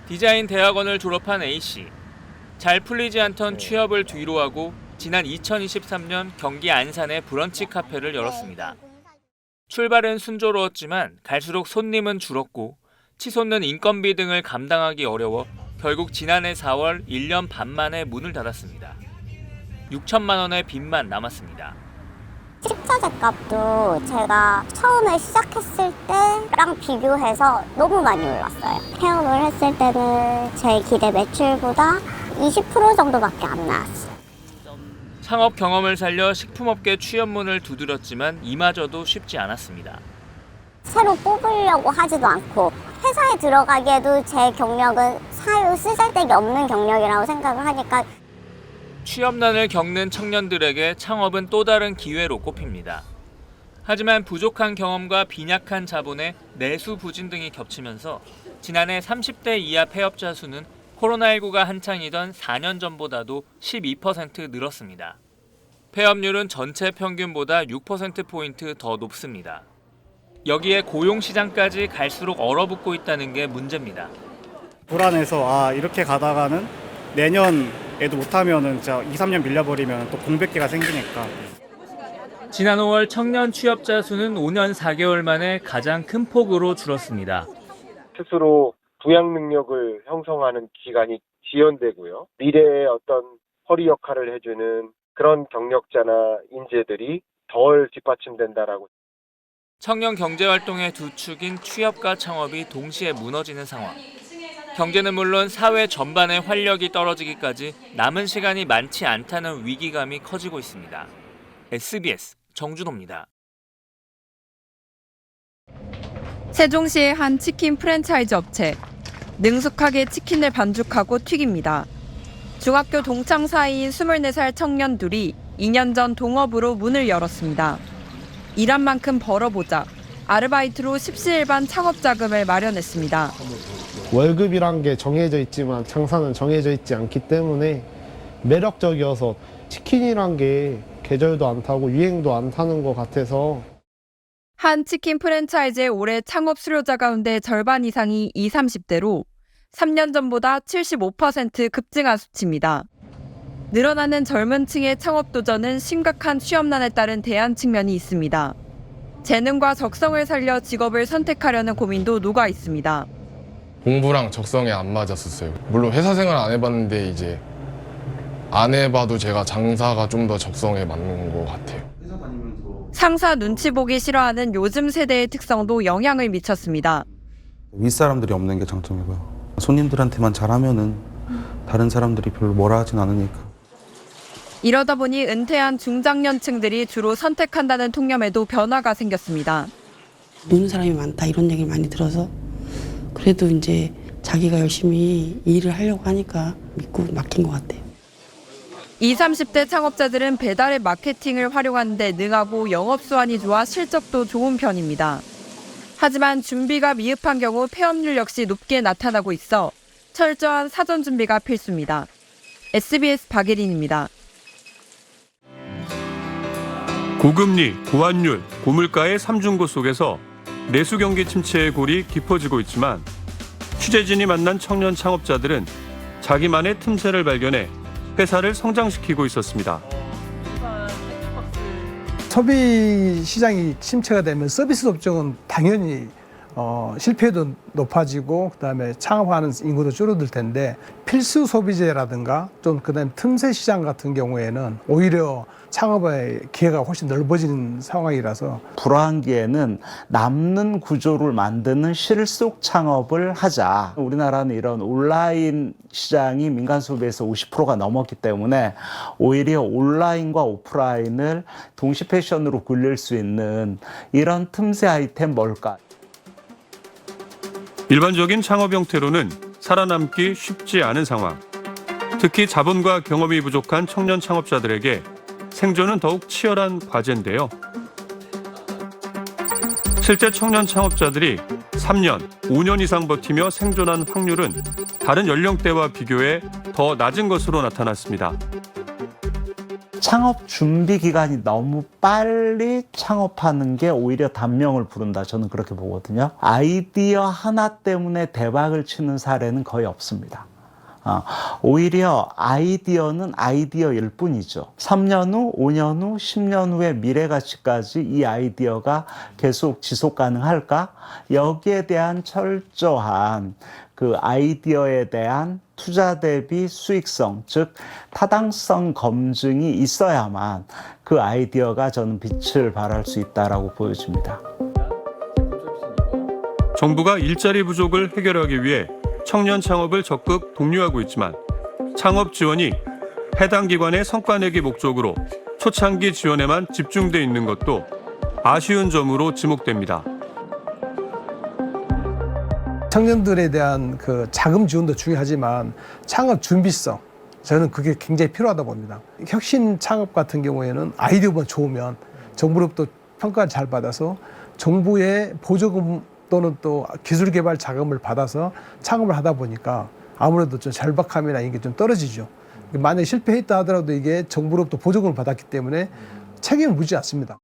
디자인 대학원을 졸업한 A씨. 잘 풀리지 않던 취업을 뒤로하고 지난 2023년 경기 안산에 브런치 카페를 열었습니다. 출발은 순조로웠지만 갈수록 손님은 줄었고 치솟는 인건비 등을 감당하기 어려워 결국 지난해 4월 1년 반 만에 문을 닫았습니다. 6천만 원의 빚만 남았습니다. 식자재 값도 제가 처음에 시작했을 때랑 비교해서 너무 많이 올랐어요. 폐업을 했을 때는 제 기대 매출보다 20% 정도밖에 안 나왔어요. 창업 경험을 살려 식품업계 취업문을 두드렸지만 이마저도 쉽지 않았습니다. 새로 뽑으려고 하지도 않고 회사에 들어가기에도 제 경력은 사유 쓰잘데기 없는 경력이라고 생각을 하니까 취업난을 겪는 청년들에게 창업은 또 다른 기회로 꼽힙니다. 하지만 부족한 경험과 빈약한 자본에 내수 부진 등이 겹치면서 지난해 30대 이하 폐업자 수는 코로나19가 한창이던 4년 전보다도 12% 늘었습니다. 폐업률은 전체 평균보다 6%포인트 더 높습니다. 여기에 고용시장까지 갈수록 얼어붙고 있다는 게 문제입니다. 불안해서 이렇게 가다가는 내년에도 못하면은 진짜 2, 3년 밀려버리면 또 공백기가 생기니까. 지난 5월 청년 취업자 수는 5년 4개월 만에 가장 큰 폭으로 줄었습니다. 스스로 부양 능력을 형성하는 기간이 지연되고요. 미래의 어떤 허리 역할을 해주는 그런 경력자나 인재들이 덜 뒷받침된다라고. 청년 경제활동의 두 축인 취업과 창업이 동시에 무너지는 상황. 경제는 물론 사회 전반의 활력이 떨어지기까지 남은 시간이 많지 않다는 위기감이 커지고 있습니다. SBS 정준호입니다. 세종시의 한 치킨 프랜차이즈 업체. 능숙하게 치킨을 반죽하고 튀깁니다. 중학교 동창 사이인 24살 청년 둘이 2년 전 동업으로 문을 열었습니다. 일한 만큼 벌어보자 아르바이트로 십시일반 창업 자금을 마련했습니다. 월급이란 게 정해져 있지만 장사는 정해져 있지 않기 때문에 매력적이어서 치킨이란 게 계절도 안 타고 유행도 안 타는 것 같아서. 한 치킨 프랜차이즈의 올해 창업 수료자 가운데 절반 이상이 20, 30대로 3년 전보다 75% 급증한 수치입니다. 늘어나는 젊은 층의 창업 도전은 심각한 취업난에 따른 대안 측면이 있습니다. 재능과 적성을 살려 직업을 선택하려는 고민도 녹아 있습니다. 공부랑 적성에 안 맞았었어요. 물론 회사 생활 안 해봤는데 이제 안 해봐도 제가 장사가 좀 더 적성에 맞는 것 같아요. 상사 눈치 보기 싫어하는 요즘 세대의 특성도 영향을 미쳤습니다. 윗사람들이 없는 게 장점이고요. 손님들한테만 잘하면은 다른 사람들이 별로 뭐라 하진 않으니까. 이러다 보니 은퇴한 중장년층들이 주로 선택한다는 통념에도 변화가 생겼습니다. 노는 사람이 많다 이런 얘기를 많이 들어서 그래도 이제 자기가 열심히 일을 하려고 하니까 믿고 맡긴 것 같아요. 20, 30대 창업자들은 배달의 마케팅을 활용하는 데 능하고 영업수완이 좋아 실적도 좋은 편입니다. 하지만 준비가 미흡한 경우 폐업률 역시 높게 나타나고 있어 철저한 사전 준비가 필수입니다. SBS 박예린입니다. 고금리, 고환율, 고물가의 삼중고 속에서 내수 경기 침체의 골이 깊어지고 있지만 취재진이 만난 청년 창업자들은 자기만의 틈새를 발견해 회사를 성장시키고 있었습니다. 소비 시장이 침체가 되면 서비스 업종은 당연히 실패도 높아지고 그다음에 창업하는 인구도 줄어들 텐데 필수 소비재라든가 좀 그다음에 틈새 시장 같은 경우에는 오히려 창업의 기회가 훨씬 넓어지는 상황이라서 불황기에는 남는 구조를 만드는 실속 창업을 하자. 우리나라는 이런 온라인 시장이 민간 소비에서 50%가 넘었기 때문에 오히려 온라인과 오프라인을 동시 패션으로 굴릴 수 있는 이런 틈새 아이템 뭘까? 일반적인 창업 형태로는 살아남기 쉽지 않은 상황. 특히 자본과 경험이 부족한 청년 창업자들에게 생존은 더욱 치열한 과제인데요. 실제 청년 창업자들이 3년, 5년 이상 버티며 생존한 확률은 다른 연령대와 비교해 더 낮은 것으로 나타났습니다. 창업 준비 기간이 너무 빨리 창업하는 게 오히려 단명을 부른다. 저는 그렇게 보거든요. 아이디어 하나 때문에 대박을 치는 사례는 거의 없습니다. 오히려 아이디어는 아이디어일 뿐이죠. 3년 후, 5년 후, 10년 후의 미래가치까지 이 아이디어가 계속 지속 가능할까? 여기에 대한 철저한 그 아이디어에 대한 투자 대비 수익성, 즉 타당성 검증이 있어야만 그 아이디어가 저는 빛을 발할 수 있다라고 보여집니다. 정부가 일자리 부족을 해결하기 위해 청년 창업을 적극 독려하고 있지만 창업 지원이 해당 기관의 성과 내기 목적으로 초창기 지원에만 집중돼 있는 것도 아쉬운 점으로 지목됩니다. 청년들에 대한 그 자금 지원도 중요하지만 창업 준비성, 저는 그게 굉장히 필요하다 봅니다. 혁신 창업 같은 경우에는 아이디어만 좋으면 정부로부터 평가를 잘 받아서 정부의 보조금 또는 또 기술 개발 자금을 받아서 창업을 하다 보니까 아무래도 좀 절박함이나 이게 좀 떨어지죠. 만약에 실패했다 하더라도 이게 정부로부터 보조금을 받았기 때문에 책임을 묻지 않습니다.